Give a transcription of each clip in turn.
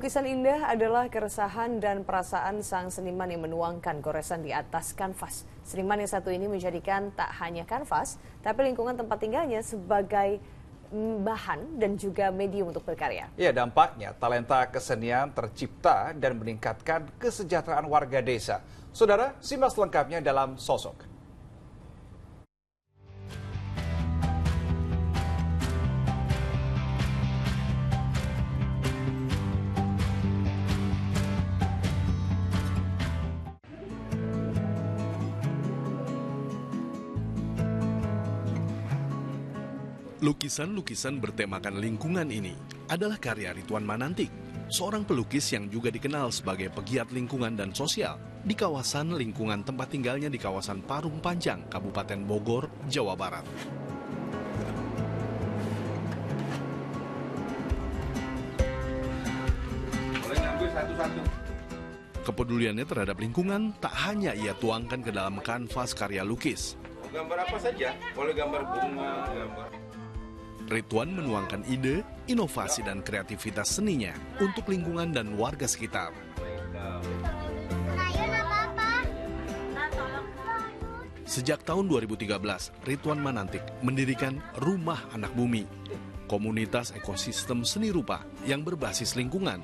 Lukisan indah adalah keresahan dan perasaan sang seniman yang menuangkan goresan di atas kanvas. Seniman yang satu ini menjadikan tak hanya kanvas, tapi lingkungan tempat tinggalnya sebagai bahan dan juga medium untuk berkarya. Ya, dampaknya talenta kesenian tercipta dan meningkatkan kesejahteraan warga desa. Saudara, simak selengkapnya dalam Sosok. Lukisan-lukisan bertemakan lingkungan ini adalah karya Ridwan Manantik, seorang pelukis yang juga dikenal sebagai pegiat lingkungan dan sosial di kawasan lingkungan tempat tinggalnya di kawasan Parung Panjang, Kabupaten Bogor, Jawa Barat. Kepeduliannya terhadap lingkungan tak hanya ia tuangkan ke dalam kanvas karya lukis. Gambar apa saja, boleh gambar bunga, gambar. Ridwan menuangkan ide, inovasi, dan kreativitas seninya untuk lingkungan dan warga sekitar. Sejak tahun 2013, Ridwan Manantik mendirikan Rumah Anak Bumi, komunitas ekosistem seni rupa yang berbasis lingkungan.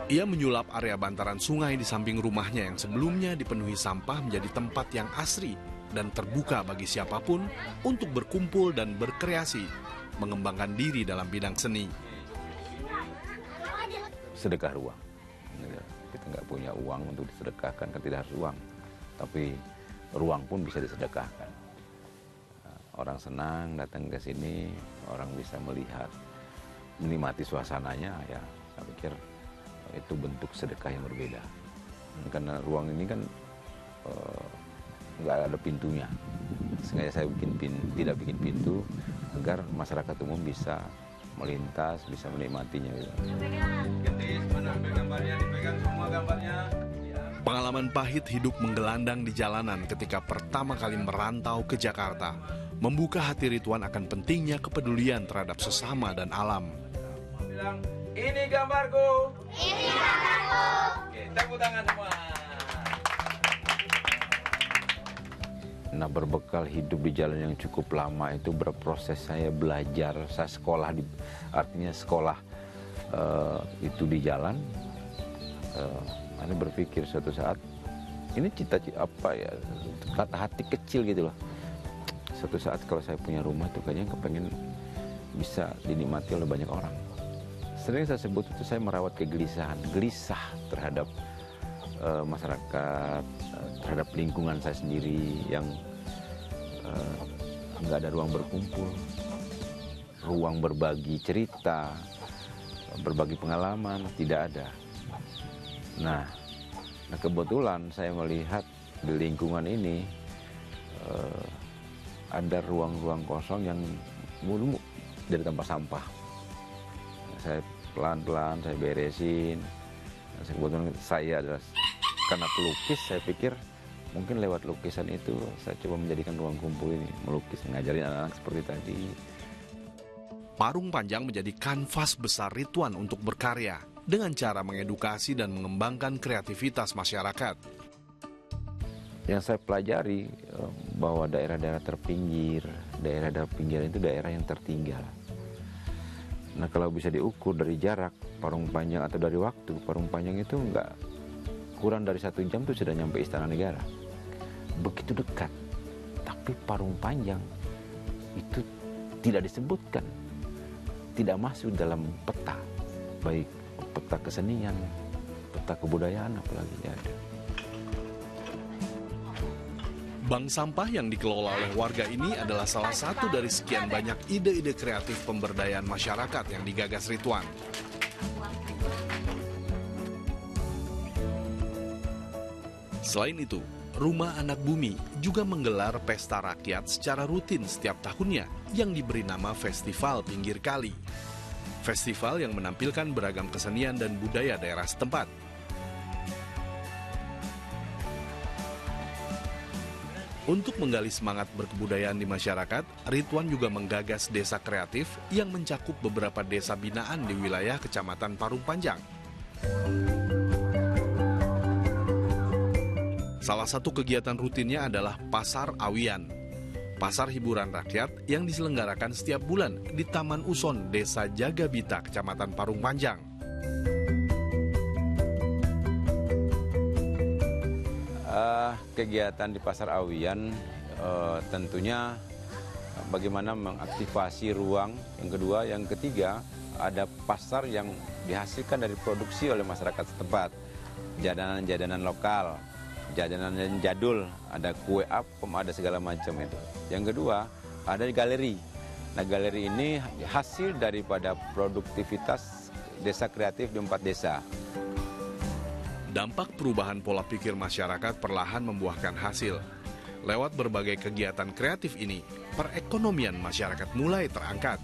Ia menyulap area bantaran sungai di samping rumahnya yang sebelumnya dipenuhi sampah menjadi tempat yang asri dan terbuka bagi siapapun untuk berkumpul dan berkreasi, mengembangkan diri dalam bidang seni. Sedekah ruang. Kita nggak punya uang untuk disedekahkan, kan tidak harus uang. Tapi ruang pun bisa disedekahkan. Orang senang datang ke sini, orang bisa melihat, menikmati suasananya, ya saya pikir itu bentuk sedekah yang berbeda. Karena ruang ini kan nggak ada pintunya, sengaja saya tidak bikin pintu agar masyarakat umum bisa melintas, bisa menikmatinya. Pengalaman pahit hidup menggelandang di jalanan ketika pertama kali merantau ke Jakarta membuka hati Ridwan akan pentingnya kepedulian terhadap sesama dan alam. Ini gambarku. Ini gambarku. Oke, tepuk tangan semua. Nah, berbekal hidup di jalan yang cukup lama itu berproses saya belajar, saya sekolah, artinya sekolah itu di jalan. Saya berpikir suatu saat, ini cita-cita apa ya, kata hati kecil gitu loh. Suatu saat kalau saya punya rumah tuh kayaknya kepengen bisa dinikmati oleh banyak orang. Sering saya sebut itu saya merawat kegelisahan, gelisah terhadap masyarakat, terhadap lingkungan saya sendiri yang nggak ada ruang berkumpul, ruang berbagi cerita, berbagi pengalaman, tidak ada. Nah kebetulan saya melihat di lingkungan ini ada ruang-ruang kosong yang mulu dari tempat sampah. Saya pelan-pelan saya beresin. Kebetulan saya adalah karena pelukis, saya pikir mungkin lewat lukisan itu saya coba menjadikan ruang kumpul ini, melukis, ngajarin anak-anak seperti tadi. Parung Panjang menjadi kanvas besar Ridwan untuk berkarya dengan cara mengedukasi dan mengembangkan kreativitas masyarakat. Yang saya pelajari bahwa daerah-daerah terpinggir, daerah-daerah pinggiran itu daerah yang tertinggal. Nah, kalau bisa diukur dari jarak Parung Panjang atau dari waktu, Parung Panjang itu nggak kurang dari 1 jam itu sudah nyampe Istana Negara. Begitu dekat. Tapi Parung Panjang itu tidak disebutkan, tidak masuk dalam peta, baik peta kesenian, peta kebudayaan, apalagi tidak ada. Bank sampah yang dikelola oleh warga ini adalah salah satu dari sekian banyak ide-ide kreatif pemberdayaan masyarakat yang digagas Ridwan. Selain itu, Rumah Anak Bumi juga menggelar pesta rakyat secara rutin setiap tahunnya yang diberi nama Festival Pinggir Kali. Festival yang menampilkan beragam kesenian dan budaya daerah setempat. Untuk menggali semangat berkebudayaan di masyarakat, Ridwan juga menggagas desa kreatif yang mencakup beberapa desa binaan di wilayah Kecamatan Parung Panjang. Salah satu kegiatan rutinnya adalah Pasar Awian, pasar hiburan rakyat yang diselenggarakan setiap bulan di Taman Uson, Desa Jagabita, Kecamatan Parung Panjang. Kegiatan di Pasar Awian tentunya bagaimana mengaktifasi ruang, yang kedua, yang ketiga ada pasar yang dihasilkan dari produksi oleh masyarakat setempat, jajanan-jajanan lokal, jajanan jadul, ada kue apem, ada segala macam itu. Yang kedua, ada galeri. Nah, galeri ini hasil daripada produktivitas desa kreatif di 4 desa. Dampak perubahan pola pikir masyarakat perlahan membuahkan hasil. Lewat berbagai kegiatan kreatif ini, perekonomian masyarakat mulai terangkat.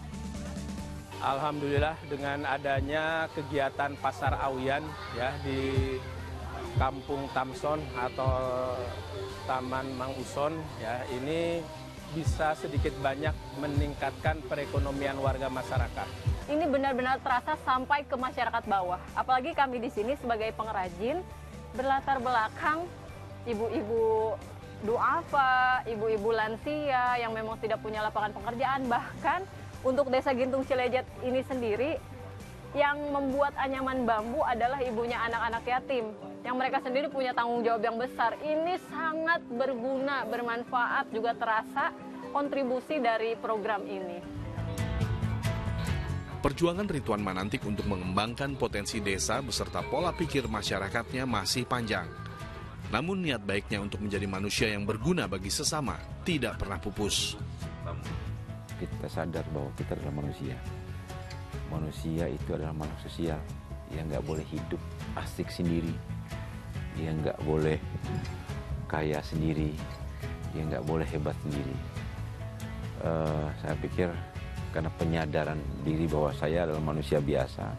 Alhamdulillah dengan adanya kegiatan Pasar Awian ya di Kampung Tamson atau Taman Mang Uson ya, ini bisa sedikit banyak meningkatkan perekonomian warga masyarakat. Ini benar-benar terasa sampai ke masyarakat bawah. Apalagi kami di sini sebagai pengrajin berlatar belakang ibu-ibu duafa, ibu-ibu lansia yang memang tidak punya lapangan pekerjaan. Bahkan untuk Desa Gintung Cilejet ini sendiri, yang membuat anyaman bambu adalah ibunya anak-anak yatim, yang mereka sendiri punya tanggung jawab yang besar. Ini sangat berguna, bermanfaat, juga terasa kontribusi dari program ini. Perjuangan Ridwan Manantik untuk mengembangkan potensi desa beserta pola pikir masyarakatnya masih panjang. Namun niat baiknya untuk menjadi manusia yang berguna bagi sesama tidak pernah pupus. Kita sadar bahwa kita adalah manusia. Manusia itu adalah makhluk sosial yang nggak boleh hidup asik sendiri, yang nggak boleh kaya sendiri, yang nggak boleh hebat sendiri. Saya pikir karena penyadaran diri bahwa saya adalah manusia biasa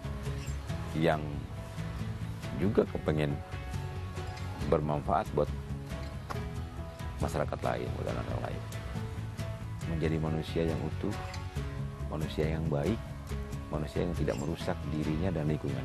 yang juga kepengen bermanfaat buat masyarakat lain, buat anak-anak lain. Menjadi manusia yang utuh, manusia yang baik, manusia yang tidak merusak dirinya dan lingkungan.